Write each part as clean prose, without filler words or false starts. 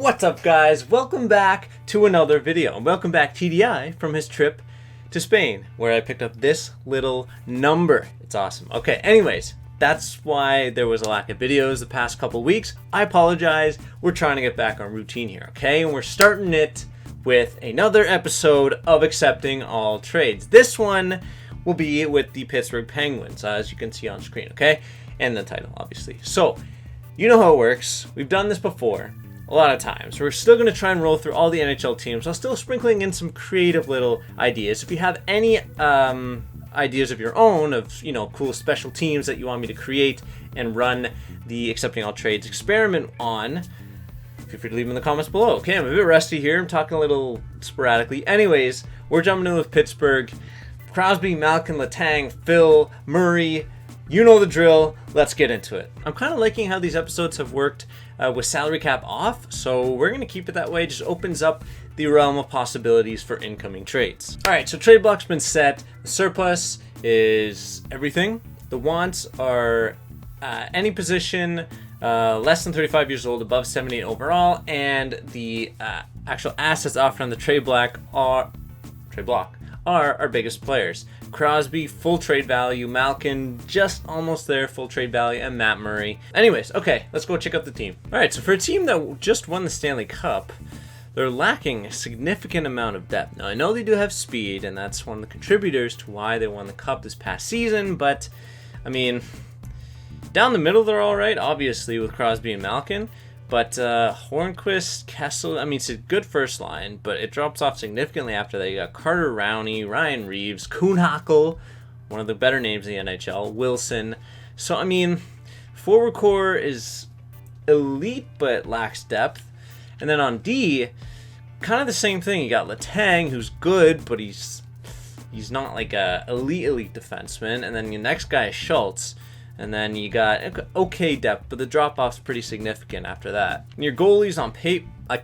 What's up, guys? Welcome back to another video. And welcome back TDI from his trip to Spain, where I picked up this little number. It's awesome. Okay, anyways, that's why there was a lack of videos the past couple weeks. I apologize. We're trying to get back on routine here, okay? And we're starting it with another episode of Accepting All Trades. This one will be with the Pittsburgh Penguins, as you can see on screen, okay? And the title, obviously. So, you know how it works. We've done this before a lot of times. We're still going to try and roll through all the NHL teams while still sprinkling in some creative little ideas. If you have any ideas of your own of, you know, cool special teams that you want me to create and run the Accepting All Trades experiment on, feel free to leave them in the comments below. Okay, I'm a bit rusty here. I'm talking a little sporadically. Anyways, we're jumping in with Pittsburgh. Crosby, Malkin, Letang, Phil, Murray. You know the drill. Let's get into it. I'm kind of liking how these episodes have worked with salary cap off, so we're going to keep it that way. It just opens up the realm of possibilities for incoming trades. All right, so trade block's been set. The surplus is everything. The wants are any position less than 35 years old, above 78 overall, and the actual assets offered on the trade block are our biggest players. Crosby, full trade value. Malkin, just almost there, full trade value. And Matt Murray. Anyways, okay, let's go check out the team. All right, so for a team that just won the Stanley Cup, they're lacking a significant amount of depth. Now, I know they do have speed, and that's one of the contributors to why they won the Cup this past season, but, I mean, down the middle, they're all right, obviously, with Crosby and Malkin. But Hornquist, Kessel, I mean, it's a good first line, but it drops off significantly after that. You got Carter Rowney, Ryan Reeves, Kuhnhackl, one of the better names in the NHL, Wilson. So, I mean, forward core is elite, but lacks depth. And then on D, kind of the same thing. You got Letang, who's good, but he's not like a elite defenseman. And then your next guy is Schultz. And then you got okay depth, but the drop-off's pretty significant after that. And your goalies on paper, I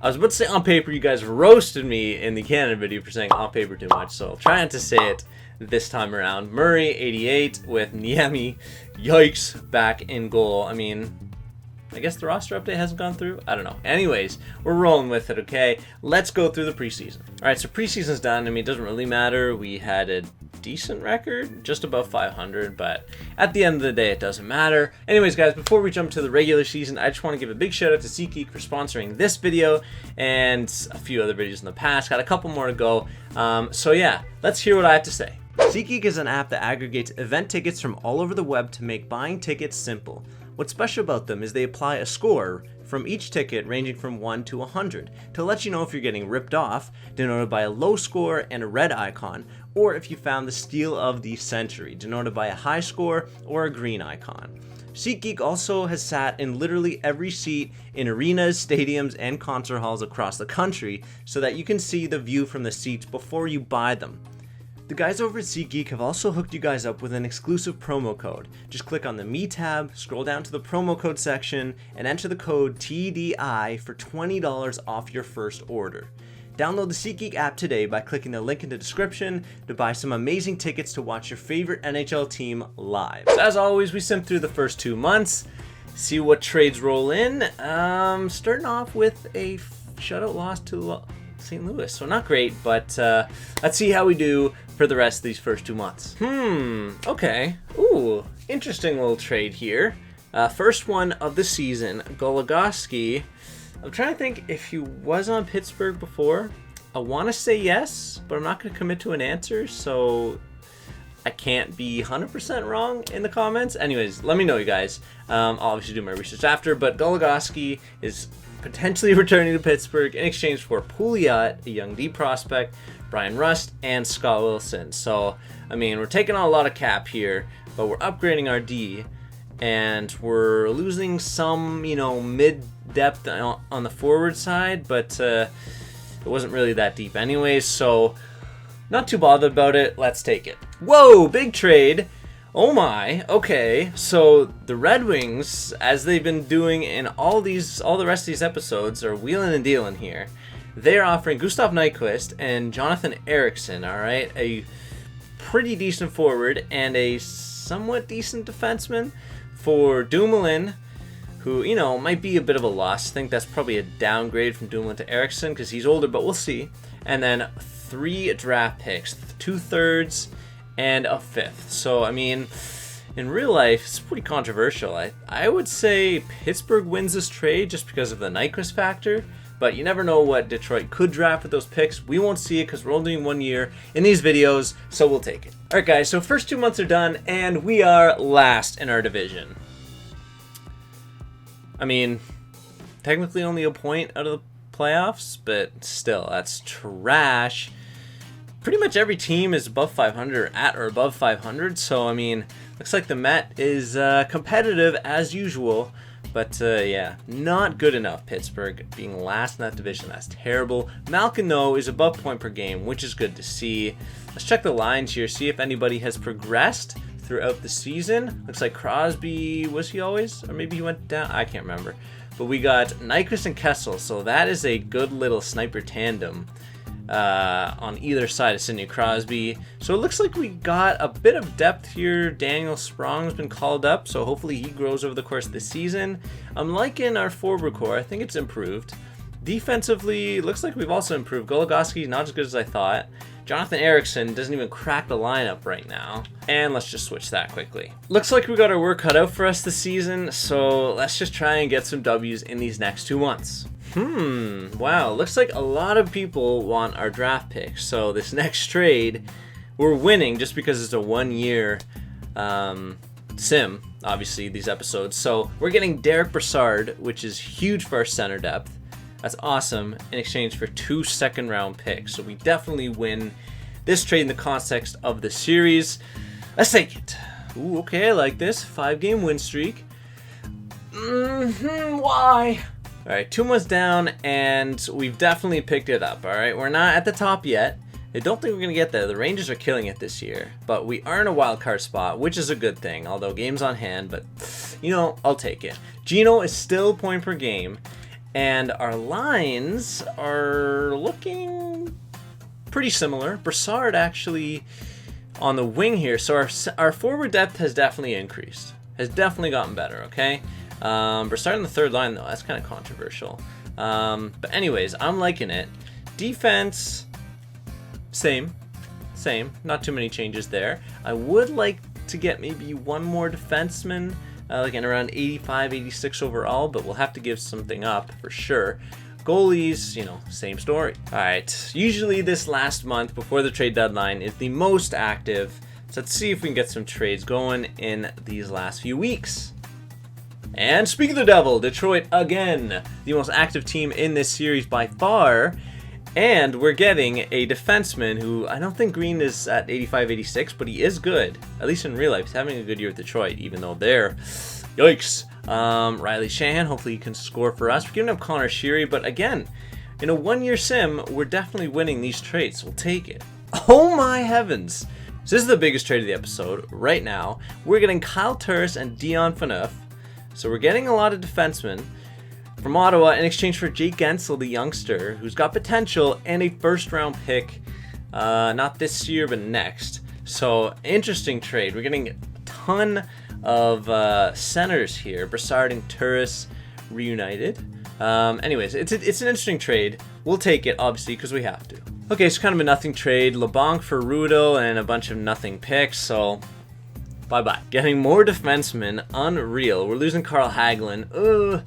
was about to say on paper, you guys roasted me in the Canada video for saying on paper too much, so trying to say it this time around. Murray, 88, with Niemi, yikes, back in goal. I mean, I guess the roster update hasn't gone through? I don't know. Anyways, we're rolling with it, okay? Let's go through the preseason. All right, so preseason's done. I mean, it doesn't really matter. We had a decent record, just above 500, but at the end of the day, it doesn't matter. Anyways, guys, before we jump to the regular season, I just want to give a big shout out to SeatGeek for sponsoring this video and a few other videos in the past. Got a couple more to go. So yeah, let's hear what I have to say. SeatGeek is an app that aggregates event tickets from all over the web to make buying tickets simple. What's special about them is they apply a score from each ticket ranging from 1 to 100 to let you know if you're getting ripped off, denoted by a low score and a red icon, or if you found the steal of the century, denoted by a high score or a green icon. SeatGeek also has sat in literally every seat in arenas, stadiums, and concert halls across the country so that you can see the view from the seats before you buy them. The guys over at SeatGeek have also hooked you guys up with an exclusive promo code. Just click on the Me tab, scroll down to the promo code section, and enter the code TDI for $20 off your first order. Download the SeatGeek app today by clicking the link in the description to buy some amazing tickets to watch your favorite NHL team live. So as always, we simmed through the first 2 months, see what trades roll in. Starting off with a shutout loss to St. Louis, so not great, but let's see how we do for the rest of these first 2 months. Okay. Ooh, interesting little trade here. First one of the season, Goligoski. I'm trying to think if he was on Pittsburgh before. I want to say yes, but I'm not going to commit to an answer, so I can't be 100% wrong in the comments. Anyways, let me know, you guys. I'll obviously do my research after, but Goligoski is potentially returning to Pittsburgh in exchange for Pouliot, a young D prospect, Brian Rust, and Scott Wilson. So, I mean, we're taking on a lot of cap here, but we're upgrading our D, and we're losing some, you know, mid-depth on the forward side, but it wasn't really that deep anyways, so not too bothered about it. Let's take it. Whoa, big trade. Oh my, okay, so the Red Wings, as they've been doing in all the rest of these episodes, are wheeling and dealing here. They're offering Gustav Nyquist and Jonathan Ericsson, all right, a pretty decent forward and a somewhat decent defenseman for Dumoulin, who, you know, might be a bit of a loss. I think that's probably a downgrade from Dumoulin to Eriksson because he's older, but we'll see. And then 3 draft picks, 2/3 and a 5th. So, I mean, in real life, it's pretty controversial. I would say Pittsburgh wins this trade just because of the Nyquist factor, but you never know what Detroit could draft with those picks. We won't see it because we're only doing 1 year in these videos, so we'll take it. All right, guys, so first 2 months are done, and we are last in our division. I mean, technically only a point out of the playoffs, but still, that's trash. Pretty much every team is above 500, at or above 500, so I mean, looks like the Met is competitive as usual, but yeah, not good enough. Pittsburgh being last in that division, that's terrible. Malkin, though, is above point per game, which is good to see. Let's check the lines here, see if anybody has progressed throughout the season. Looks like Crosby, was he always? Or maybe he went down? I can't remember. But we got Nyquist and Kessel, so that is a good little sniper tandem on either side of Sidney Crosby. So it looks like we got a bit of depth here. Daniel Sprong's been called up, so hopefully he grows over the course of the season. I'm liking our forward core. I think it's improved. Defensively, looks like we've also improved. Goligoski, not as good as I thought. Jonathan Eriksson doesn't even crack the lineup right now. And let's just switch that quickly. Looks like we got our work cut out for us this season, so let's just try and get some W's in these next 2 months. Wow, looks like a lot of people want our draft picks. So this next trade, we're winning just because it's a 1 year sim, obviously, these episodes. So we're getting Derek Brassard, which is huge for our center depth. That's awesome, in exchange for 2 second-round picks. So we definitely win this trade in the context of the series. Let's take it. Ooh, okay, I like this. 5-game win streak. Why? All right, 2 months down, and we've definitely picked it up, all right? We're not at the top yet. I don't think we're going to get there. The Rangers are killing it this year, but we are in a wild card spot, which is a good thing, although game's on hand, but, you know, I'll take it. Gino is still point per game. And our lines are looking pretty similar. Brassard actually on the wing here. So our forward depth has definitely increased. Has definitely gotten better, okay? Brassard on the third line, though. That's kind of controversial. But anyways, I'm liking it. Defense, same. Not too many changes there. I would like to get maybe 1 more defenseman. Like in around 85, 86 overall, but we'll have to give something up for sure. Goalies, you know, same story. All right, usually this last month before the trade deadline is the most active. So let's see if we can get some trades going in these last few weeks. And speaking of the devil, Detroit again, the most active team in this series by far. And we're getting a defenseman who I don't think Green is at 85, 86, but he is good. At least in real life, he's having a good year with Detroit, even though they're, yikes. Riley Shanahan, hopefully he can score for us. We're giving up Connor Sheary, but again, in a 1 year sim, we're definitely winning these trades. We'll take it. Oh my heavens. So this is the biggest trade of the episode right now. We're getting Kyle Turris and Dion Phaneuf. So we're getting a lot of defensemen from Ottawa in exchange for Jake Gensel, the youngster, who's got potential, and a first-round pick, not this year, but next. So, interesting trade. We're getting a ton of centers here. Brassard and Turris reunited. Anyways, it's an interesting trade. We'll take it, obviously, because we have to. Okay, so kind of a nothing trade. LeBlanc for Rudo and a bunch of nothing picks, so bye-bye. Getting more defensemen, unreal. We're losing Carl Hagelin.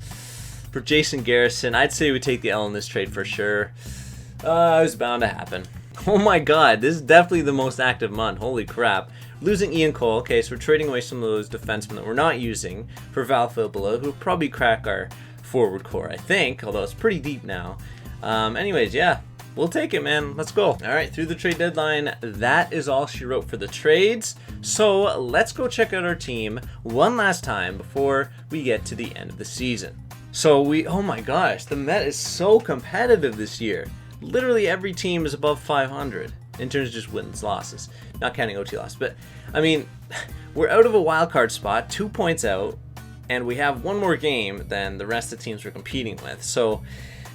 For Jason Garrison, I'd say we take the L in this trade for sure. It was bound to happen. Oh my god, this is definitely the most active month. Holy crap. Losing Ian Cole. Okay, so we're trading away some of those defensemen that we're not using for Val Filppula, who'll probably crack our forward core, I think, although it's pretty deep now. Anyways, yeah, we'll take it, man. Let's go. All right, through the trade deadline, that is all she wrote for the trades. So let's go check out our team one last time before we get to the end of the season. So oh my gosh, the Met is so competitive this year. Literally every team is above 500 in terms of just wins, losses, not counting OT loss. But I mean, we're out of a wild card spot, 2 points out, and we have 1 more game than the rest of the teams we're competing with. So,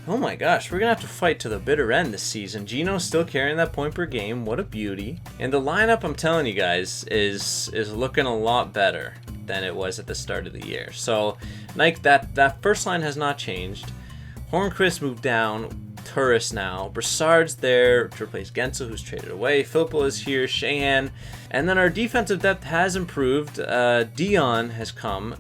oh my gosh, we're gonna have to fight to the bitter end this season. Gino's still carrying that point per game. What a beauty! And the lineup, I'm telling you guys, is looking a lot better than it was at the start of the year. So Nike, that first line has not changed. Hornqvist moved down. Turris now. Brassard's there to replace Getsu, who's traded away. Filppula is here. Sheahan. And then our defensive depth has improved. Dion has come.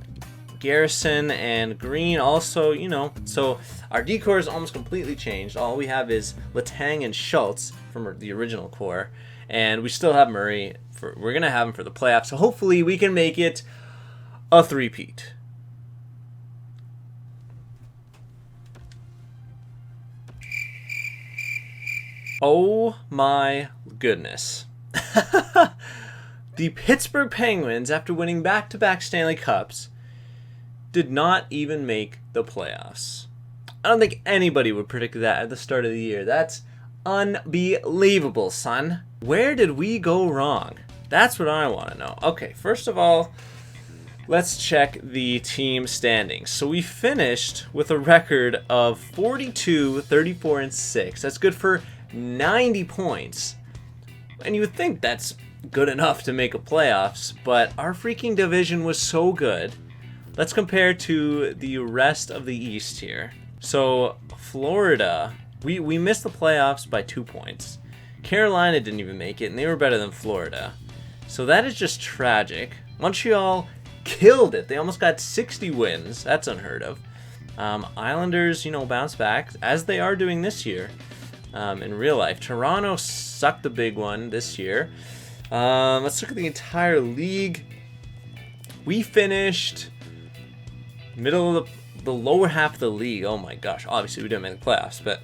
Garrison and Green also, you know. So our D-core is almost completely changed. All we have is Letang and Schultz from the original core. And we still have Murray. We're going to have him for the playoffs. So hopefully we can make it a three-peat. Oh my goodness. The Pittsburgh Penguins, after winning back-to-back Stanley Cups, did not even make the playoffs. I don't think anybody would predict that at the start of the year. That's unbelievable, son. Where did we go wrong? That's what I want to know. Okay, first of all, let's check the team standings. So we finished with a record of 42, 34, and 6. That's good for 90 points. And you would think that's good enough to make a playoffs, but our freaking division was so good. Let's compare to the rest of the East here. So Florida, we missed the playoffs by 2 points. Carolina didn't even make it, and they were better than Florida. So that is just tragic. Montreal killed it. They almost got 60 wins. That's unheard of. Islanders, bounced back, as they are doing this year. In real life. Toronto sucked a big one this year. Let's look at the entire league. We finished middle of the lower half of the league. Oh my gosh. Obviously, we didn't make the playoffs, but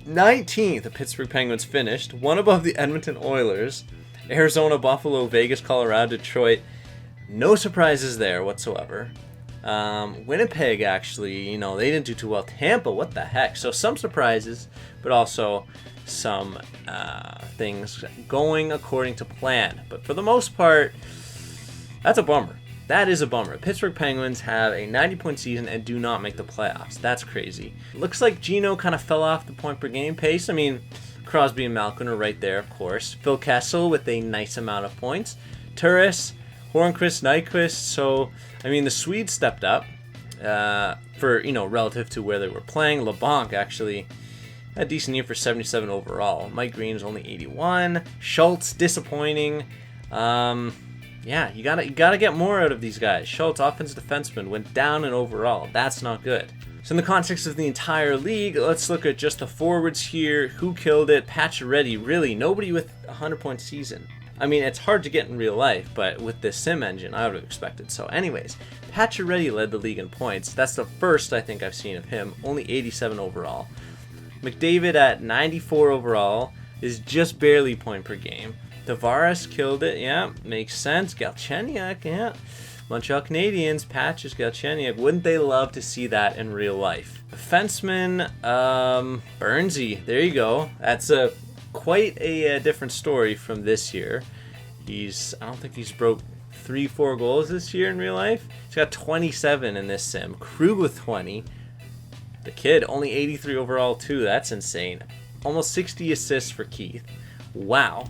19th, the Pittsburgh Penguins finished. One above the Edmonton Oilers. Arizona, Buffalo, Vegas, Colorado, Detroit. No surprises there whatsoever. Winnipeg, actually, they didn't do too well. Tampa, what the heck? So some surprises, but also some things going according to plan. But for the most part, that's a bummer. That is a bummer. Pittsburgh Penguins have a 90-point season and do not make the playoffs. That's crazy. Looks like Gino kind of fell off the point-per-game pace. I mean, Crosby and Malkin are right there, of course. Phil Kessel with a nice amount of points. Turris, Hornqvist, Nyquist. So, I mean, the Swedes stepped up for, relative to where they were playing. LeBlanc actually had a decent year for 77 overall. Mike Green's only 81. Schultz, disappointing. Yeah, you gotta get more out of these guys. Schultz, offensive defenseman, went down in overall. That's not good. So in the context of the entire league, let's look at just the forwards here. Who killed it? Pacioretty, really, nobody with a 100-point season. I mean, it's hard to get in real life, but with this sim engine, I would have expected. So anyways, Pacioretty led the league in points. That's the first I think I've seen of him. Only 87 overall. McDavid at 94 overall is just barely point per game. Tavares killed it, yeah, makes sense. Galchenyuk, yeah. Montreal Canadiens, Patches, Galchenyuk. Wouldn't they love to see that in real life? Defenseman, Bernsey, there you go. That's quite a different story from this year. I don't think he's broke 3-4 goals this year in real life. He's got 27 in this sim. Krug with 20. The kid, only 83 overall too. That's insane. Almost 60 assists for Keith. Wow.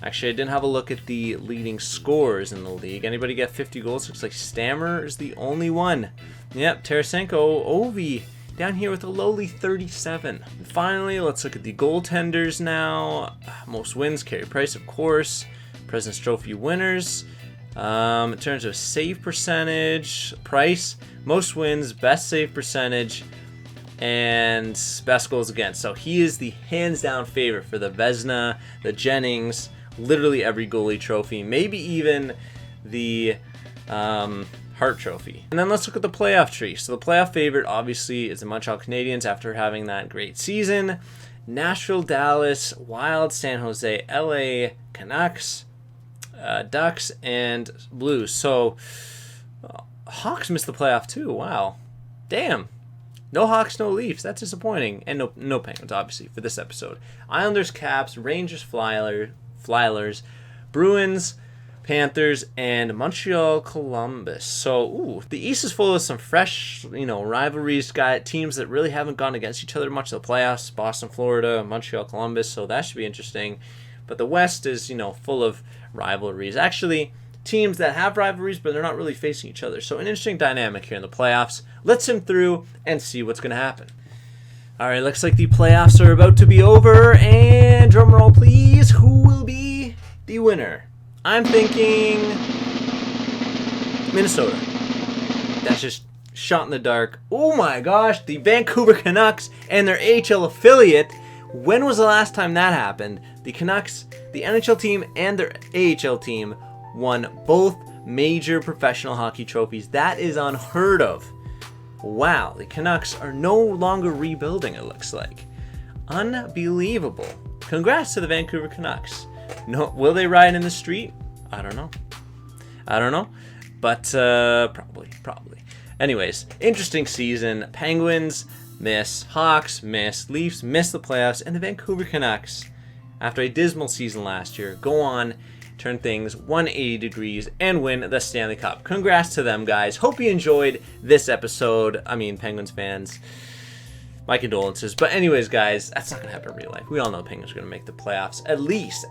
Actually, I didn't have a look at the leading scorers in the league. Anybody get 50 goals? Looks like Stammer is the only one. Yep, Tarasenko, Ovi, down here with a lowly 37. And finally, let's look at the goaltenders now. Most wins, Carey Price, of course. President's Trophy winners. In terms of save percentage, Price, most wins, best save percentage, and best goals against. So he is the hands-down favorite for the Vezina, the Jennings, literally every goalie trophy, maybe even the Hart Trophy. And then let's look at the playoff tree. So the playoff favorite, obviously, is the Montreal Canadiens after having that great season. Nashville, Dallas, Wild, San Jose, LA, Canucks, Ducks, and Blues. So Hawks missed the playoff too. Wow. Damn. No Hawks, no Leafs. That's disappointing. And no Penguins, obviously, for this episode. Islanders, Caps, Rangers, Flyers, Bruins, Panthers, and Montreal, Columbus. So, the East is full of some fresh, rivalries. Got teams that really haven't gone against each other much in the playoffs. Boston, Florida, Montreal, Columbus. So that should be interesting. But the West is, full of rivalries. Actually, teams that have rivalries, but they're not really facing each other. So an interesting dynamic here in the playoffs. Let's sim through and see what's going to happen. All right, looks like the playoffs are about to be over, and drum roll, please. Who will be the winner? I'm thinking Minnesota. That's just shot in the dark. Oh my gosh, the Vancouver Canucks and their AHL affiliate. When was the last time that happened? The Canucks, the NHL team, and their AHL team won both major professional hockey trophies. That is unheard of. Wow, the Canucks are no longer rebuilding, it looks like. Unbelievable. Congrats to the Vancouver Canucks. No, will they ride in the street? I don't know. But probably. Anyways, interesting season. Penguins miss, Hawks miss, Leafs miss the playoffs, and the Vancouver Canucks, after a dismal season last year, go on, turn things 180 degrees, and win the Stanley Cup. Congrats to them, guys. Hope you enjoyed this episode. I mean, Penguins fans, my condolences. But anyways, guys, that's not going to happen in real life. We all know Penguins are going to make the playoffs, at least.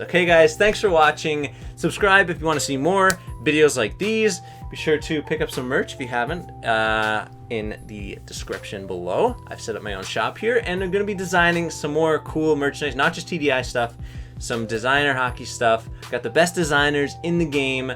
Okay, guys, thanks for watching. Subscribe if you want to see more videos like these. Be sure to pick up some merch if you haven't in the description below. I've set up my own shop here, and I'm going to be designing some more cool merchandise, not just TDI stuff, some designer hockey stuff. Got the best designers in the game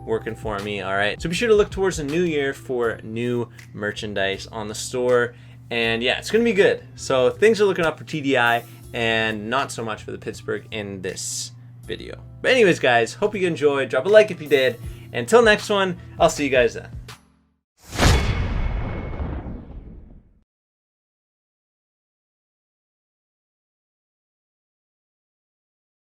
working for me, all right? So be sure to look towards the new year for new merchandise on the store. And yeah, it's going to be good. So things are looking up for TDI and not so much for the Pittsburgh in this video. But anyways, guys, hope you enjoyed. Drop a like if you did. Until next one, I'll see you guys then.